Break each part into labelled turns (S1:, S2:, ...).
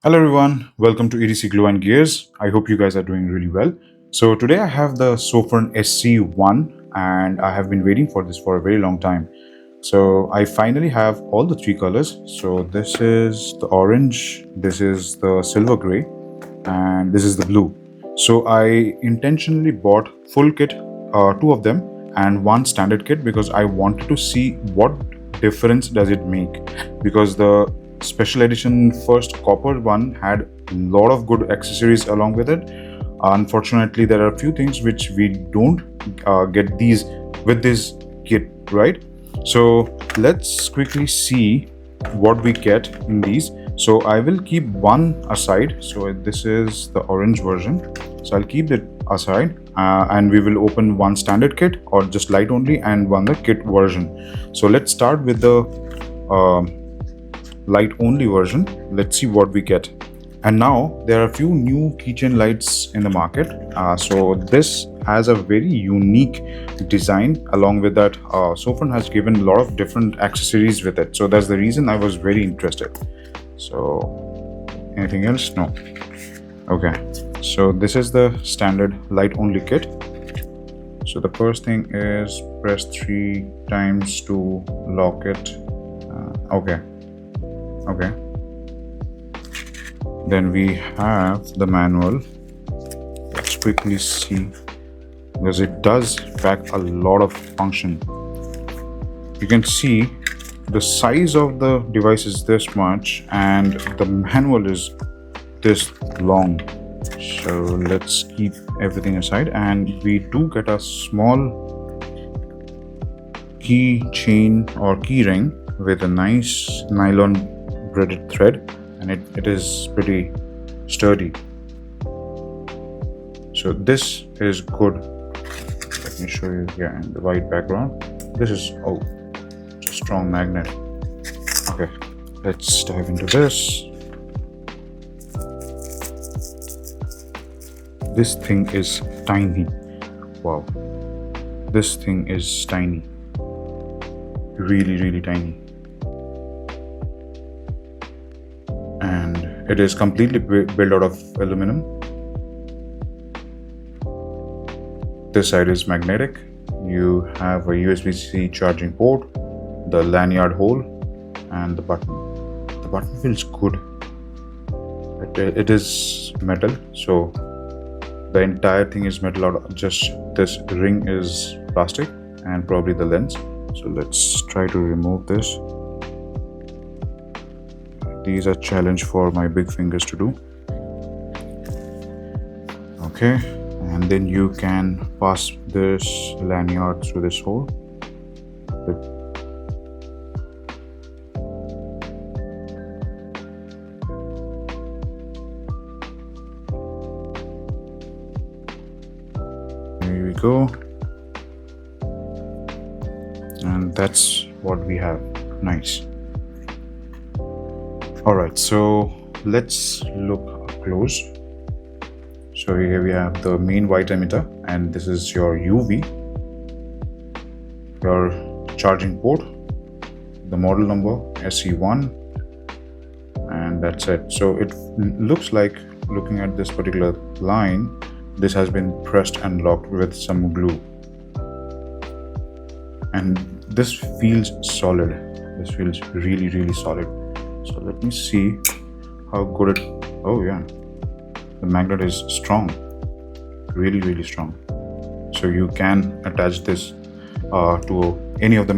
S1: Hello everyone, welcome to EDC Glue and Gears. I hope you guys are doing really well. So today I have the Sofirn SE1 and I have been waiting for this for a very long time. So I finally have all the three colors. So this is the orange, this is the silver gray, and this is the blue. So I intentionally bought full kit, two of them and one standard kit because I wanted to see what difference does it make, because the special edition first copper one had a lot of good accessories along with it. Unfortunately, there are a few things which we don't get these with this kit, right? So let's quickly see what we get in these. So I will keep one aside. So this is the orange version, so I'll keep it aside, and we will open one standard kit or just light only and one the kit version. So let's start with the light only version. Let's see what we get. And now there are a few new keychain lights in the market. So this has a very unique design. Along with that, Sofirn has given a lot of different accessories with it, so that's the reason I was very interested. So anything else? No. Okay, so this is the standard light only kit. So the first thing is press 3 times to lock it. Okay. Then we have the manual. Let's quickly see, because it does pack a lot of function. You can see the size of the device is this much and the manual is this long. So let's keep everything aside, and we do get a small key chain or key ring with a nice nylon braided thread, and it is pretty sturdy. So this is good. Let me show you here in the white background. This is it's a strong magnet. Okay, let's dive into this. This thing is tiny. Wow, this thing is tiny, really tiny. And it is completely built out of aluminum. This side is magnetic. You have a USB-C charging port, the lanyard hole, and the button. The button feels good. It is metal, so the entire thing is metal. Out just this ring is plastic and probably the lens. So let's try to remove this. These are challenge for my big fingers to do. Okay, and then you can pass this lanyard through this hole. Here we go, and that's what we have. Nice. Alright, so let's look up close. So here we have the main white emitter, and this is your UV, your charging port, the model number SE1, and that's it. So it looks like, looking at this particular line, this has been pressed and locked with some glue, and this feels solid. This feels really solid. So let me see how good it. Oh yeah, the magnet is strong, really strong. So you can attach this to any of the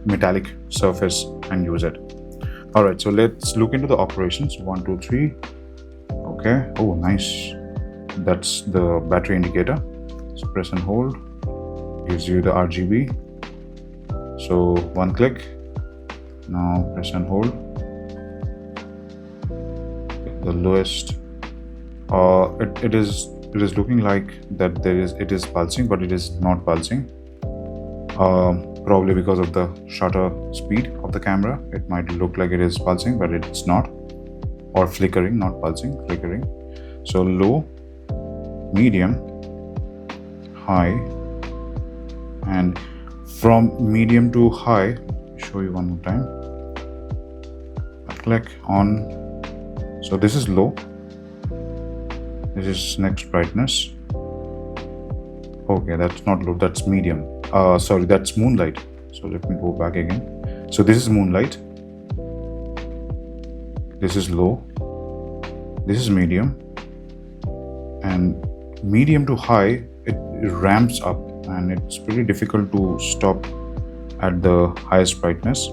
S1: metallic surface and use it. All right, so let's look into the operations. 1 2 3. Okay. Oh, nice. That's the battery indicator. So press and hold, gives you the RGB. So one click. Now press and hold. The lowest, it is looking like that it is pulsing, but it is not pulsing. Probably because of the shutter speed of the camera, it might look like it is pulsing, but it's not. Or flickering, not pulsing, flickering. So low, medium, high, and from medium to high, show you one more time. I click on. So this is low. This is next brightness. Okay, that's not low, that's medium. Sorry, that's moonlight. So let me go back again. So this is moonlight. This is low. This is medium. And medium to high, it ramps up, and it's pretty difficult to stop at the highest brightness.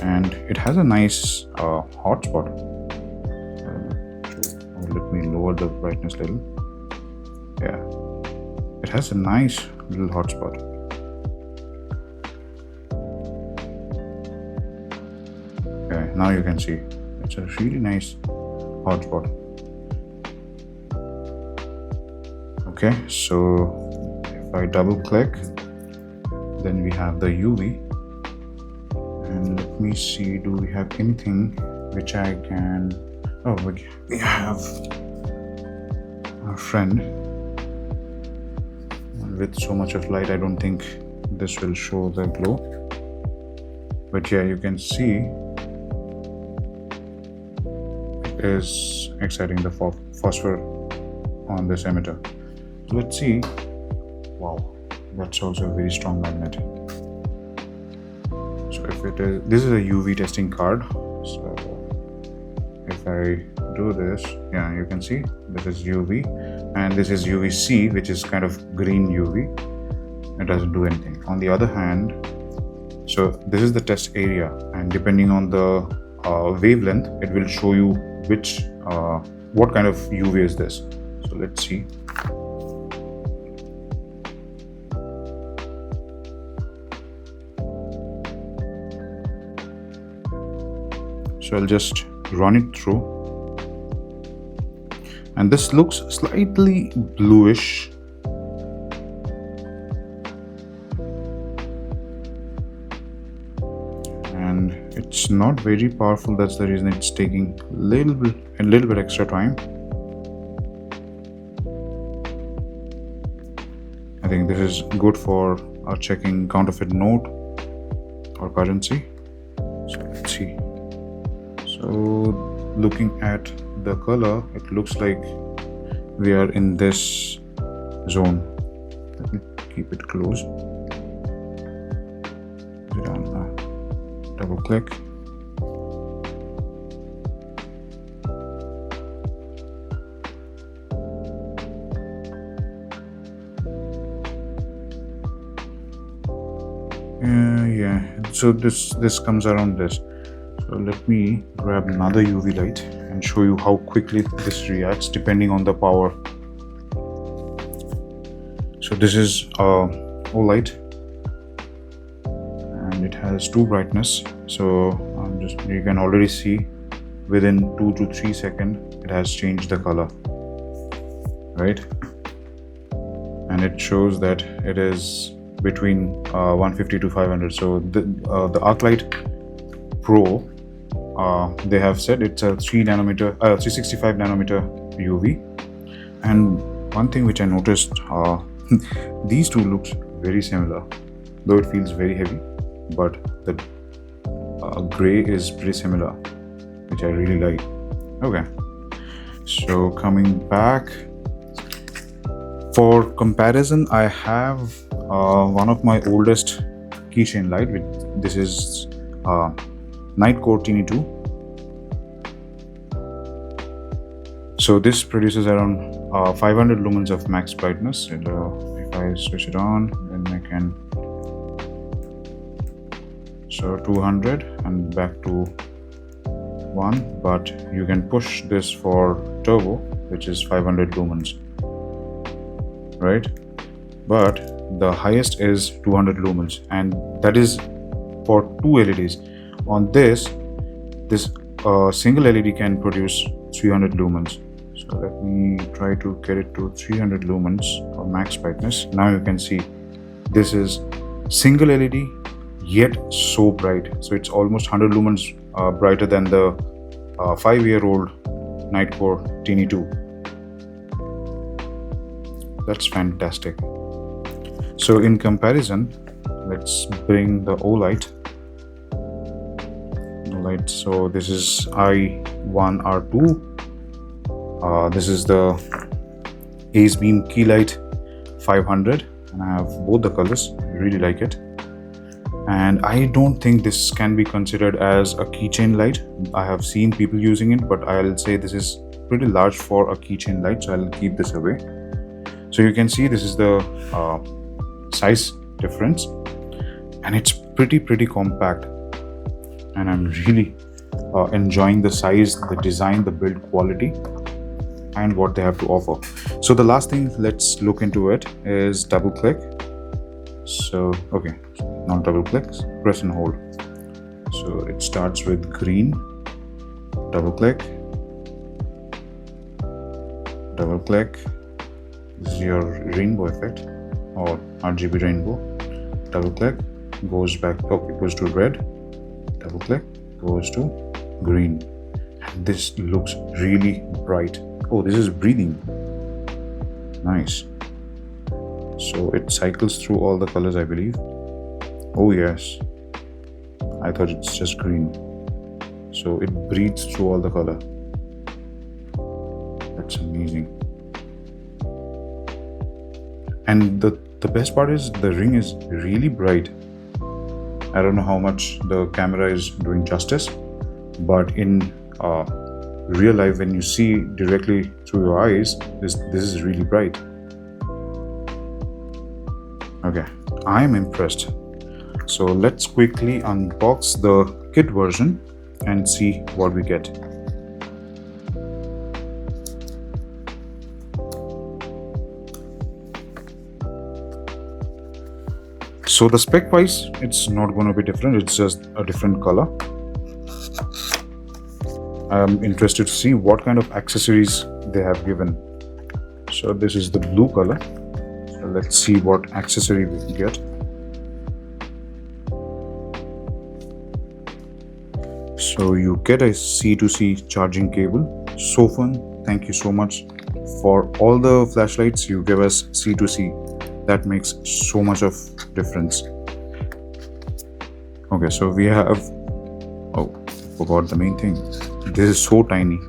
S1: And it has a nice hotspot. Let me lower the brightness little. Yeah, it has a nice little hotspot. Okay, now you can see it's a really nice hotspot. Okay, so if I double click, then we have the UV. And let me see, do we have anything which I can... Oh, we have our friend. With so much of light, I don't think this will show the glow. But yeah, you can see it is exciting the phosphor on this emitter. So let's see. Wow, that's also a very strong magnet. So if it is, this is a UV testing card. So if I do this, yeah, you can see this is UV, and this is UVC, which is kind of green UV. It doesn't do anything. On the other hand, so this is the test area, and depending on the wavelength, it will show you which what kind of UV is this. So let's see. So I'll just run it through, and this looks slightly bluish. And it's not very powerful. That's the reason it's taking a little bit extra time. I think this is good for checking counterfeit note or currency. So let's see. So looking at the color, it looks like we are in this zone. Let me keep it closed. Double click. Yeah, so this comes around this. So let me grab another UV light and show you how quickly this reacts depending on the power. So this is O light, and it has 2 brightness. So you can already see within 2 to 3 seconds it has changed the color, right? And it shows that it is between 150 to 500. So the ArcLight Pro, they have said it's a 365 nanometer UV. And one thing which I noticed, these two looks very similar, though it feels very heavy, but the gray is pretty similar, which I really like. Okay, so coming back, for comparison, I have one of my oldest keychain light. This is Nightcore Teeny 2. So this produces around 500 lumens of max brightness. And, if I switch it on, then I can. So 200 and back to 1, but you can push this for turbo, which is 500 lumens, right? But the highest is 200 lumens, and that is for 2 LEDs. On this single LED can produce 300 lumens. So let me try to get it to 300 lumens or max brightness. Now you can see this is single LED, yet so bright. So it's almost 100 lumens brighter than the 5-year-old Nightcore Teeny 2. That's fantastic. So in comparison, let's bring the O light. Alright, so this is I1 R2. This is the Ace Beam Key Light 500, and I have both the colors. I really like it. And I don't think this can be considered as a keychain light. I have seen people using it, but I'll say this is pretty large for a keychain light, so I'll keep this away. So you can see this is the size difference, and it's pretty compact, and I'm really enjoying the size, the design, the build quality, and what they have to offer. So the last thing, let's look into it, is double click. So okay, not double click, press and hold. So it starts with green, double click, double click. This is your rainbow effect or RGB rainbow. Double click, goes back, okay, goes to red, double click, goes to green. And this looks really bright. Oh, this is breathing. Nice. So it cycles through all the colors, I believe. Oh yes, I thought it's just green. So it breathes through all the color. That's amazing. And the best part is the ring is really bright. I don't know how much the camera is doing justice, but in real life, when you see directly through your eyes, this is really bright. Okay, I'm impressed. So let's quickly unbox the kit version and see what we get. So the spec wise, it's not going to be different, it's just a different color. I'm interested to see what kind of accessories they have given. So this is the blue color. So let's see what accessory we get. So you get a C2C charging cable. Sofirn, thank you so much for all the flashlights you give us C2C. That makes so much of difference. Okay, so we have, oh, forgot the main thing. This is so tiny.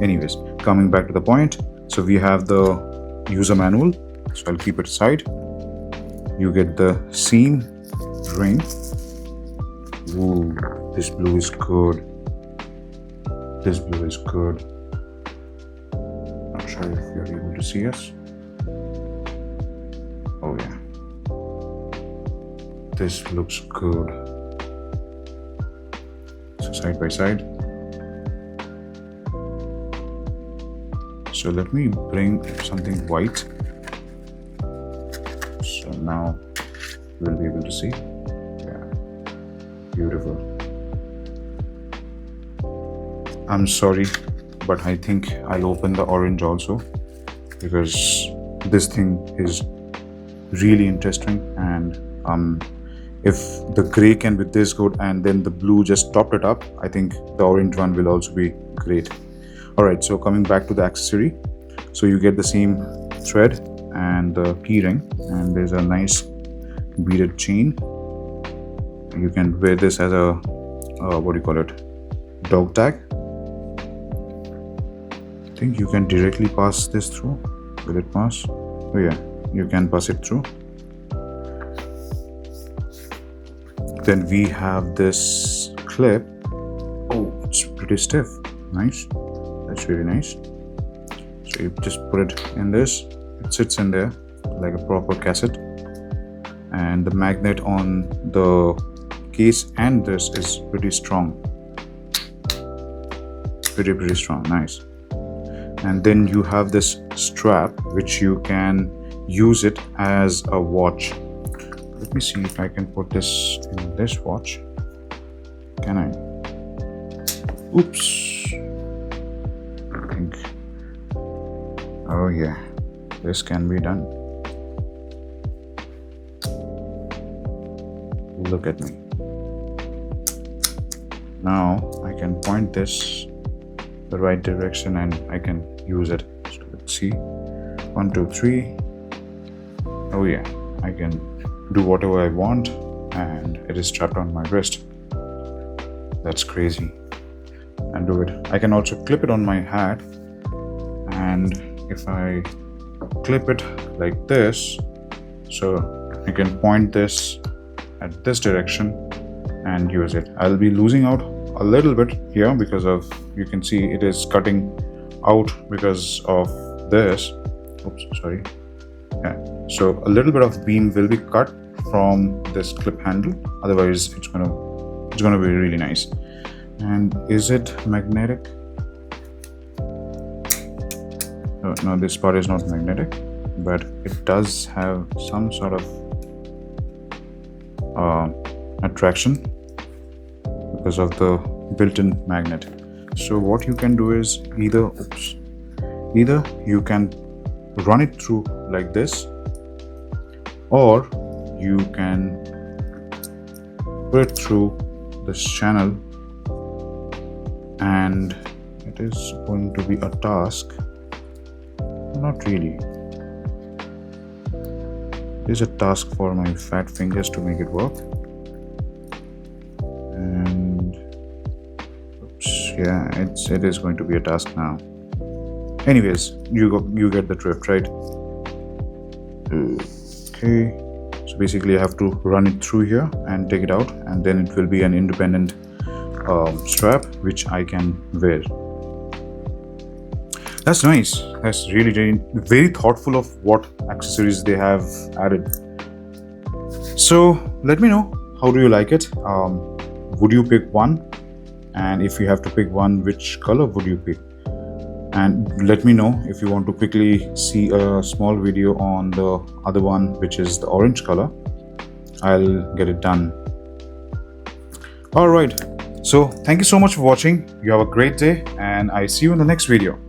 S1: Anyways, coming back to the point. So we have the user manual. So I'll keep it aside. You get the seam ring. Ooh, this blue is good. This blue is good. Not sure if you're able to see us. Oh yeah. This looks good. So side by side. So let me bring something white. So now we'll be able to see. Yeah, beautiful. I'm sorry, but I think I'll open the orange also, because this thing is really interesting, and if the gray can be this good and then the blue just topped it up, I think the orange one will also be great. Alright, so coming back to the accessory, so you get the same thread and the key ring, and there's a nice beaded chain. You can wear this as a what do you call it, dog tag. I think you can directly pass this through. Will it pass? Oh yeah, you can pass it through. Then we have this clip. Oh, it's pretty stiff. Nice. That's really nice. So you just put it in this. It sits in there like a proper cassette. And the magnet on the case and this is pretty strong. Pretty strong. Nice. And then you have this strap which you can use it as a watch. Let me see if I can put this in this watch. Can I? Oops. I think. Oh yeah, this can be done. Look at me. Now I can point this the right direction and I can use it. So let's see. 1, 2, 3. Oh yeah, I can do whatever I want, and it is strapped on my wrist. That's crazy. And do it. I can also clip it on my hat, and if I clip it like this, so you can point this at this direction and use it. I'll be losing out a little bit here because of, you can see it is cutting out because of this. Oops, sorry. Yeah, so a little bit of beam will be cut from this clip handle, otherwise it's gonna be really nice. And is it magnetic? No, this part is not magnetic, but it does have some sort of attraction because of the built-in magnet. So what you can do is either you can run it through like this, or you can put it through this channel, and it is going to be a task. Not really. It is a task for my fat fingers to make it work. And oops, yeah, it is going to be a task now. Anyways, you get the drift, right? Okay, so basically I have to run it through here and take it out, and then it will be an independent strap which I can wear. That's nice. That's really very thoughtful of what accessories they have added. So let me know, how do you like it? Would you pick one? And if you have to pick one, which color would you pick? And let me know if you want to quickly see a small video on the other one, which is the orange color. I'll get it done. All right. So thank you so much for watching. You have a great day, and I see you in the next video.